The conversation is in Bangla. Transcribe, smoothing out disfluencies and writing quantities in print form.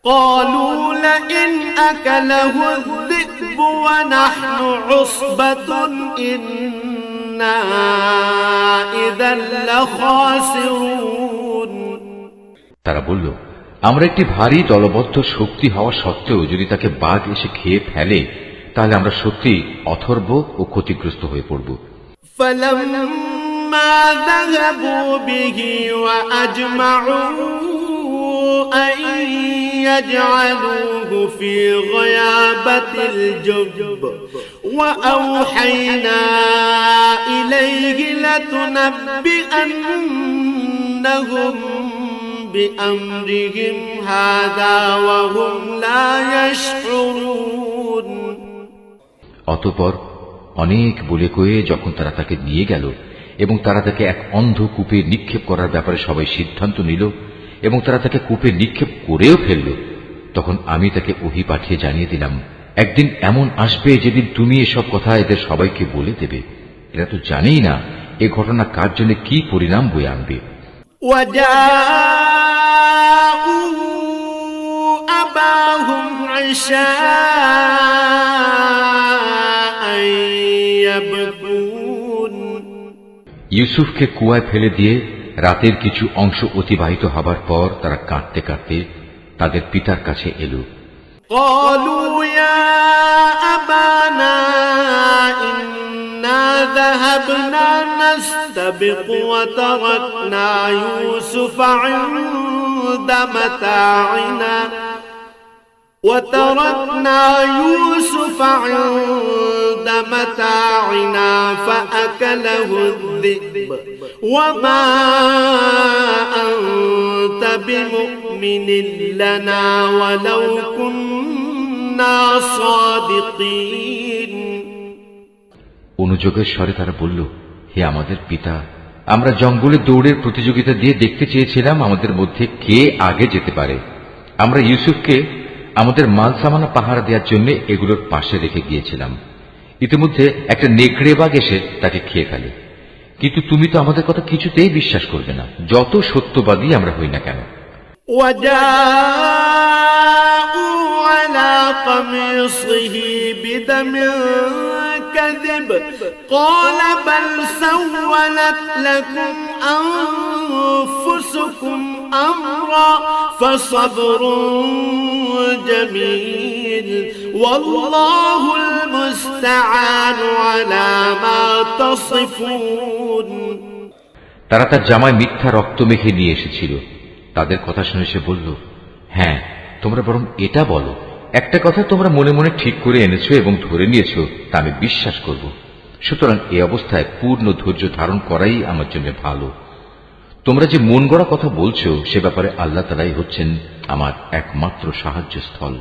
قالوا لئن أكله الذئب ونحن عصبة إنا إذا لخاسرون। তারা বলল, আমরা একটি ভারী দলবদ্ধ শক্তি হওয়া সত্ত্বেও যদি তাকে বাঘ এসে খেয়ে ফেলে তাহলে আমরা সত্যি অথর্ব ও ক্ষতিগ্রস্ত হয়ে পড়ব। فلما ذهبوا به وأجمعوا أن يجعلوه في غيابة الجب وأوحينا إليه لتنبئنهم بأمرهم هذا وهم لا يشعرون। অতঃপর অনেক বলে কয়ে যখন তারা তাকে নিয়ে গেল এবং তারা তাকে এক অন্ধ কূপে নিক্ষেপ করার ব্যাপারে সবাই সিদ্ধান্ত নিল এবং তারা তাকে কূপে নিক্ষেপ করেও ফেলল, তখন আমি তাকে ওহী পাঠিয়ে জানিয়ে দিলাম, একদিন এমন আসবে যেদিন তুমি এসব কথা এদের সবাইকে বলে দেবে। এরা তো জানেই না এ ঘটনা কার জন্য কি পরিণাম বয়ে আনবে। أباهم عشاء يبكون। ইউসুফকে কুয়ায় ফেলে দিয়ে রাতের কিছু অংশ অতিবাহিত হবার পর তারা কাঁদতে কাঁদতে তাদের পিতার কাছে এলো। قالوا يا أبانا إنا ذهبنا نستبق وتركنا يوسف عند متاعنا فأكله الذئب وما أنت بمؤمن لنا ولو كنا صادقين। অনুযোগের স্বরে তারা বলল, হে আমাদের পিতা, আমরা জঙ্গলে দৌড়ের প্রতিযোগিতা দিয়ে দেখতে চেয়েছিলাম আমাদের মধ্যে কে আগে যেতে পারে। আমরা ইউসুফকে আমাদের মাল সামানা পাহারা দেওয়ার জন্য এগুলোর পাশে রেখে গিয়েছিলাম। ইতিমধ্যে একটা নেকড়ে বাঘ এসে তাকে খেয়ে ফেলে। কিন্তু তুমি তো আমাদের কথা কিছুতেই বিশ্বাস করবে না, যত সত্যবাদী আমরা হই না কেন। وجاءوا على قميصه بدم كذب قال بل سولت لكم أنفسكم أمرا فصبر جميل والله المستعان على ما تصفون। তারা তার জামায় মিথ্যা রক্ত মেখে নিয়ে এসেছিল। তাদের কথা শুনে সে বলল, হ্যাঁ, তোমরা বরং এটা বলো, একটা কথা তোমরা মনে মনে ঠিক করে এনেছো এবং ধরে নিয়েছো, তা আমি বিশ্বাস করব। সুতরাং এই অবস্থায় পূর্ণ ধৈর্য ধারণ করাই আমার জন্য ভালো। তোমরা যে মন গড়া কথা বলছো সে ব্যাপারে আল্লাহ তাআলাই হচ্ছেন আমার একমাত্র সাহায্যস্থল।